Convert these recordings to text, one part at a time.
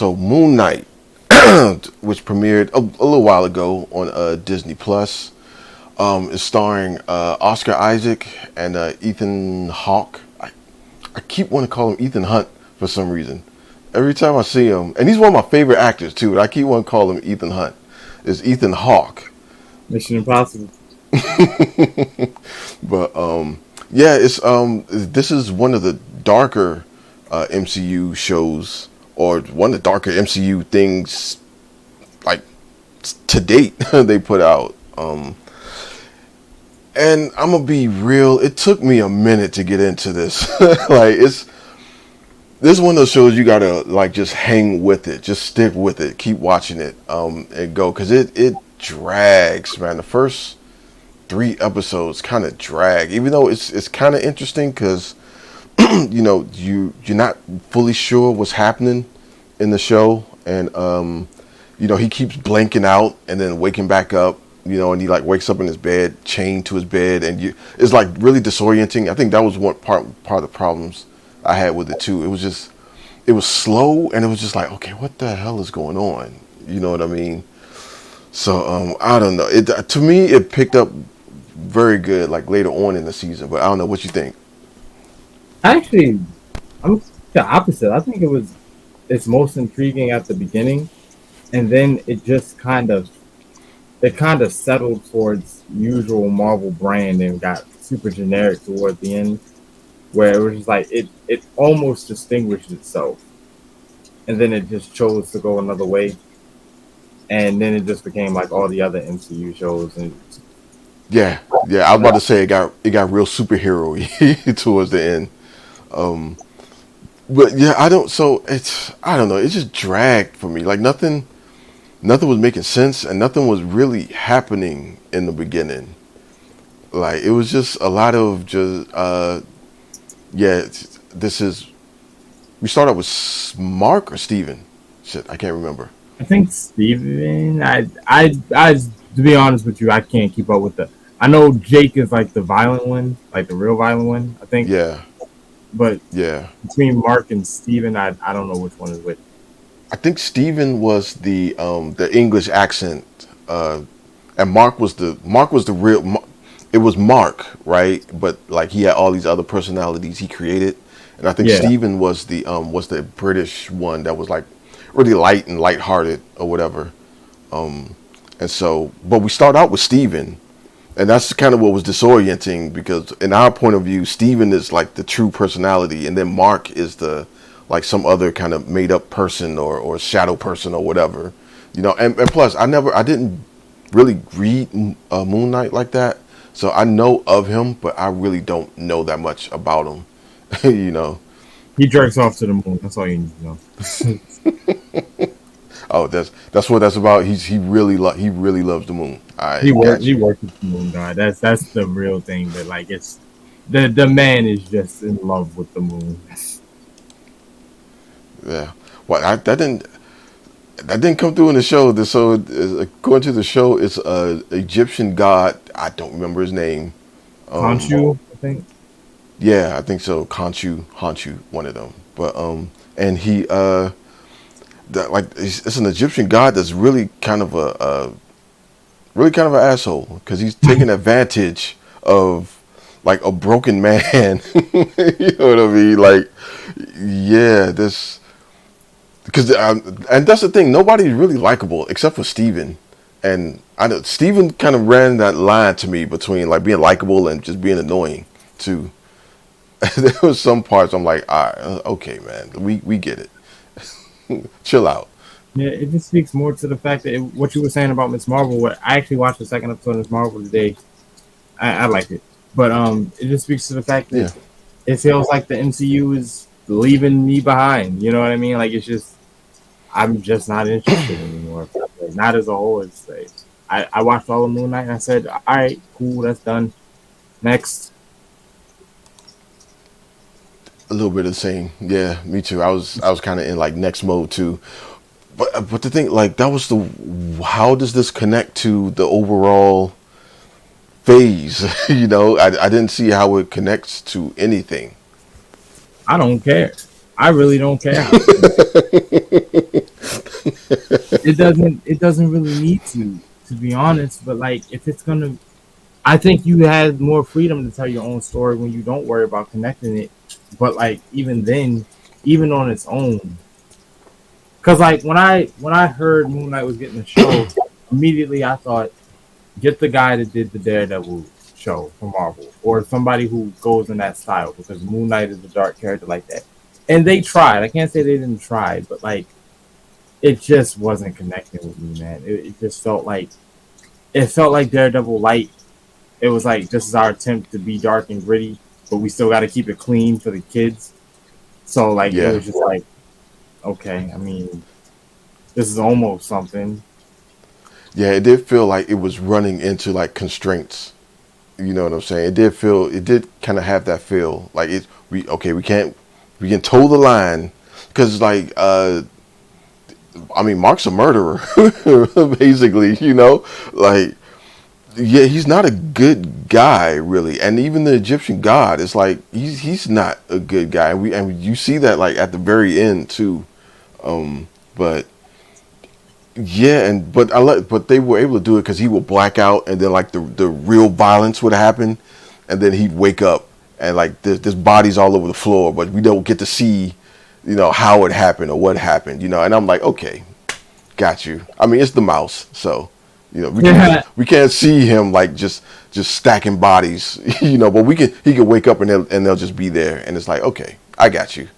So Moon Knight, which premiered a little while ago on Disney Plus, is starring Oscar Isaac and Ethan Hawke. I keep wanting to call him Ethan Hunt for some reason. Every time I see him, and he's one of my favorite actors too. I keep wanting to call him Ethan Hunt. It's Ethan Hawke. Mission Impossible. But yeah, it's this is one of the darker MCU shows, or one of the darker MCU things, like to date they put out. And I'm gonna be real. It took me a minute to get into this. Like this is one of those shows you gotta like just hang with it, just stick with it, keep watching it, and go, because it drags, man. The first 3 episodes kind of drag, even though it's kind of interesting because you're not fully sure what's happening in the show, and he keeps blanking out and then waking back up, and he like wakes up in his bed, chained to his bed, and it's like really disorienting. I think that was one part of the problems I had with it too. It was slow, and it was just like, okay, what the hell is going on? You know what I mean? So I don't know. To me, it picked up very good like later on in the season, but I don't know what you think. Actually, I'm the opposite. I think it's most intriguing at the beginning, and then it kind of settled for its usual Marvel brand and got super generic toward the end, where it was just like it almost distinguished itself, and then it just chose to go another way, and then it just became like all the other MCU shows, and Yeah, I was about to say it got real superhero towards the end. Um, but yeah, I don't know. It just dragged for me. Like nothing was making sense, and nothing was really happening in the beginning. Like it was just a lot of just yeah. This is we start out with Mark or Steven. Shit, I can't remember. I think Steven. To be honest with you, I can't keep up with the. I know Jake is like the violent one, like the real violent one. I think, Yeah, but yeah. between Mark and Steven, I don't know which one is which. I think Steven was the English accent, and Mark was the real. It was Mark, right? But like he had all these other personalities he created, and I think Yeah, Steven was the British one that was like really light and lighthearted or whatever. And so, but we start out with Steven, and that's kind of what was disorienting because in our point of view, Steven is like the true personality, and then Mark is the like some other kind of made up person or shadow person or whatever. And plus I didn't really read Moon Knight like that, so I know of him, but I really don't know that much about him. you know. he jerks off to the moon. That's all you need to know. Oh, that's what that's about. He really loves the moon. I got He you. works with the moon god. That's the real thing. That like it's the man is just in love with the moon. Yeah. Well, that didn't come through in the show. According to the show, it's a Egyptian god. I don't remember his name. Um, Khonshu, I think. yeah, I think so. Khonshu, one of them. But and he that like it's an Egyptian god that's really kind of really kind of an asshole because he's taking advantage of like a broken man. You know what I mean? Like, yeah, this because and that's the thing. Nobody's really likable except for Steven. And I know Steven kind of ran that line to me between like being likable and just being annoying too. There was some parts I'm like, all right, okay, man, we get it. Chill out. Yeah, it just speaks more to the fact that what you were saying about Miss Marvel. What I actually watched the second episode of Miss Marvel today. I like it, but it just speaks to the fact that Yeah. it feels like the MCU is leaving me behind. You know what I mean? Like it's just I'm just not interested anymore. Like, not as a whole. It's like I watched all of Moon Knight and I said, all right, cool, that's done. Next, A little bit of the same. Yeah, me too. I was kind of in like next mode too. But the thing like that was the how does this connect to the overall phase? I didn't see how it connects to anything. I don't care. I really don't care how it connects. It doesn't really need to be honest. But like, if it's gonna, I think you had more freedom to tell your own story when you don't worry about connecting it. But like, even then, even on its own, because like when I heard Moon Knight was getting a show, immediately I thought, get the guy that did the Daredevil show from Marvel, or somebody who goes in that style, because Moon Knight is a dark character like that. And they tried. I can't say they didn't try, but like, it just wasn't connecting with me, man. It just felt like Daredevil light. It was like, this is our attempt to be dark and gritty, but we still got to keep it clean for the kids. So like, it Yeah, was just like, okay, I mean, this is almost something. yeah. It did feel like it was running into like constraints. You know what I'm saying? It did kind of have that feel. Like we can toe the line because like I mean, Mark's a murderer, basically. Like yeah, he's not a good guy really, and even the Egyptian god is like he's not a good guy. And you see that like at the very end too. But yeah, but they were able to do it because he would black out, and then like the real violence would happen, and then he'd wake up, and like there's bodies all over the floor, but we don't get to see, how it happened or what happened, and I'm like, okay, got you. I mean, it's the mouse, so Yeah, we can't see him like just stacking bodies, but he can wake up and they'll just be there, and it's like, okay, I got you.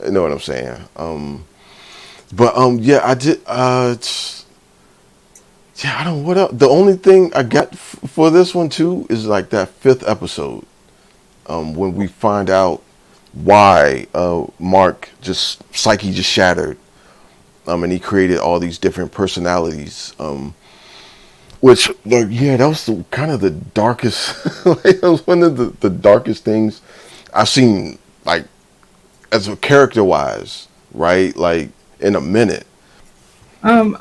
You know what I'm saying? But yeah, I did. Yeah, I don't. What else? The only thing I got for this one too is like that fifth episode, when we find out why Mark just psyche just shattered, and he created all these different personalities, which like yeah, that was kind of the darkest. Like, that was one of the darkest things I've seen, like as a character wise, right? Like in a minute.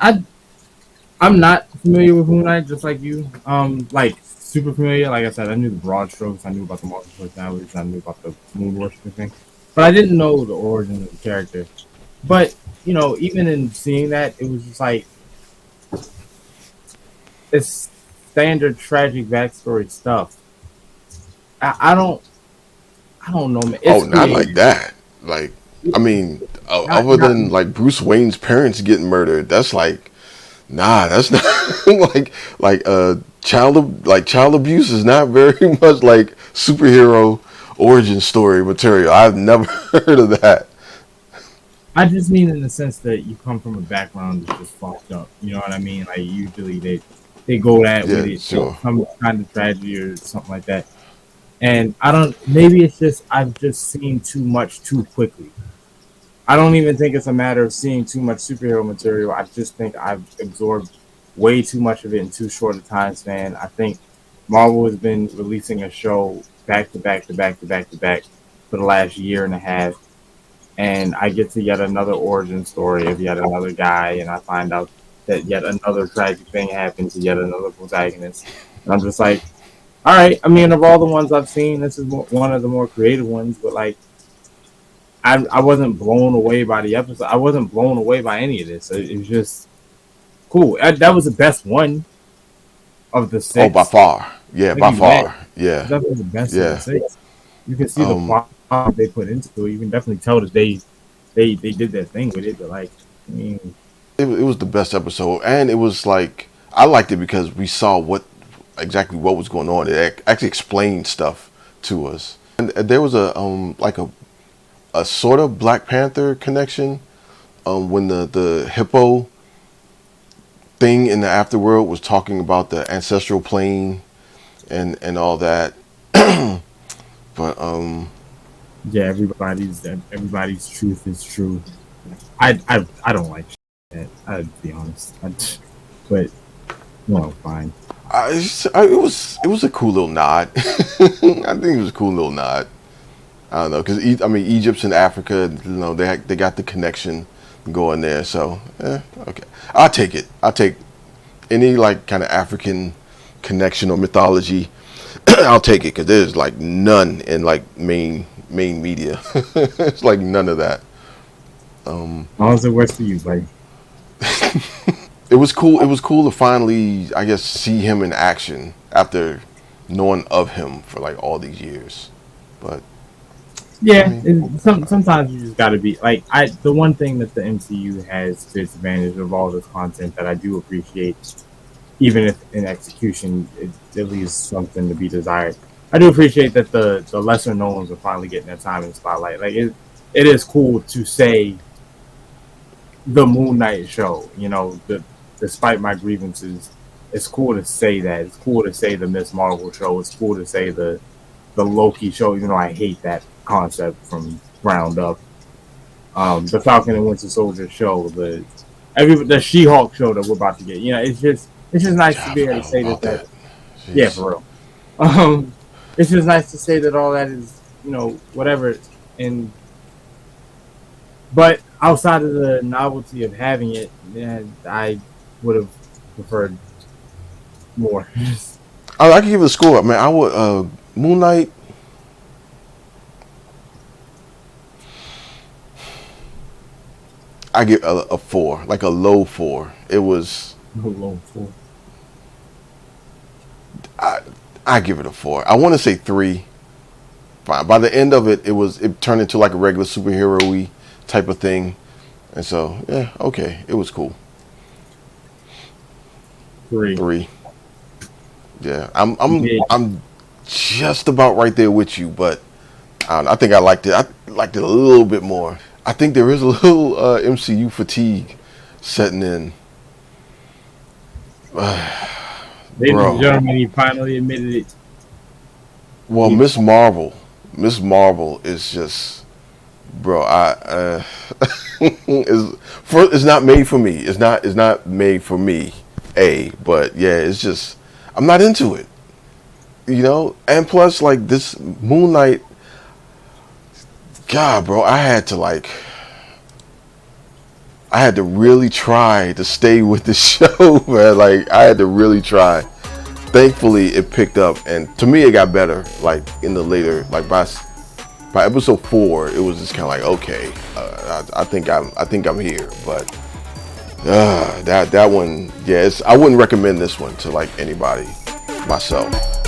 I I'm not familiar with Moon Knight, just like you. Like super familiar. Like I said, I knew the broad strokes. I knew about the multiple personalities. I knew about the moon worshiping thing, but I didn't know the origin of the character. But even in seeing that, it was just like, it's standard tragic backstory stuff. I don't, I don't know, man. Oh, It's not like creative. that. Like, I mean, Not other not than like Bruce Wayne's parents getting murdered, that's like, nah, that's not child abuse is not very much like superhero origin story material. I've never heard of that. I just mean in the sense that you come from a background that's just fucked up. You know what I mean? Like, usually they go that with Yeah, it, sure. some kind of tragedy or something like that. And I don't. Maybe it's just I've just seen too much too quickly. I don't even think it's a matter of seeing too much superhero material. I just think I've absorbed way too much of it in too short a time span. I think Marvel has been releasing a show back to back to back to back to back for the last year and a half, and I get to yet another origin story of yet another guy, and I find out that yet another tragic thing happened to yet another protagonist. And I'm just like, all right. I mean, of all the ones I've seen, this is one of the more creative ones. But like, I wasn't blown away by the episode. I wasn't blown away by any of this. It was just cool. That was the best one of the Oh, by six. far. Yeah, I'll by give you that. far. Yeah, Definitely the best of the yeah. six. You can see the Um, plot they put into it. You can definitely tell that they did their thing with it. But like, I mean, it was the best episode, and it was like I liked it because we saw exactly what was going on. It actually explained stuff to us, and there was a sort of Black Panther connection, when the hippo thing in the afterworld was talking about the ancestral plane and all that. But yeah, everybody's truth is true. I don't like that. I'll be honest. But well, fine. it was a cool little nod. I think it was a cool little nod. I don't know because I mean Egypt's in Africa. They got the connection going there. So okay, I'll take it. I'll take any like kind of African connection or mythology. I'll take it because there's like none in like main media. It's like none of that. How does it work for you, buddy? It was cool. It was cool to finally, I guess, see him in action after knowing of him for like all these years. But I Yeah, mean, sometimes you just got to be like I. The one thing that the MCU has to its advantage of all this content that I do appreciate, even if in execution it leaves something to be desired. I do appreciate that the lesser knowns are finally getting their time in the spotlight. Like it is cool to say the Moon Knight show. Despite my grievances, it's cool to say that. It's cool to say the Miss Marvel show. It's cool to say the Loki show. Even though I hate that concept from ground up. The Falcon and Winter Soldier show. The She Hulk show that we're about to get. It's just nice to I be able to forgot all say about that. that. Yeah, Jeez. for real. Um, it's just nice to say that all that is whatever. And but outside of the novelty of having it, yeah, I would have preferred more. I can give it a score, man. I would Moon Knight. I give a four, like a low four. It was. Alone for I I give it a four. I want to say three. Fine. By the end of it, it turned into like a regular superhero-y type of thing, and so yeah, okay, it was cool. 3. Three. Yeah, Yeah, I'm just about right there with you, but I think I liked it. I liked it a little bit more. I think there is a little MCU fatigue setting in, ladies and bro. gentlemen, he finally admitted it. Well, He Miss Marvel is just, bro. I is it's not made for me. It's not made for me. But yeah, it's just I'm not into it. And plus like this Moon Knight, God, bro, I had to really try to stay with the show, man. Like I had to really try. Thankfully, it picked up, and to me, it got better. Like in the later, like by episode 4, it was just kind of like, okay, I think I'm here. But that one, yes, I wouldn't recommend this one to like anybody myself.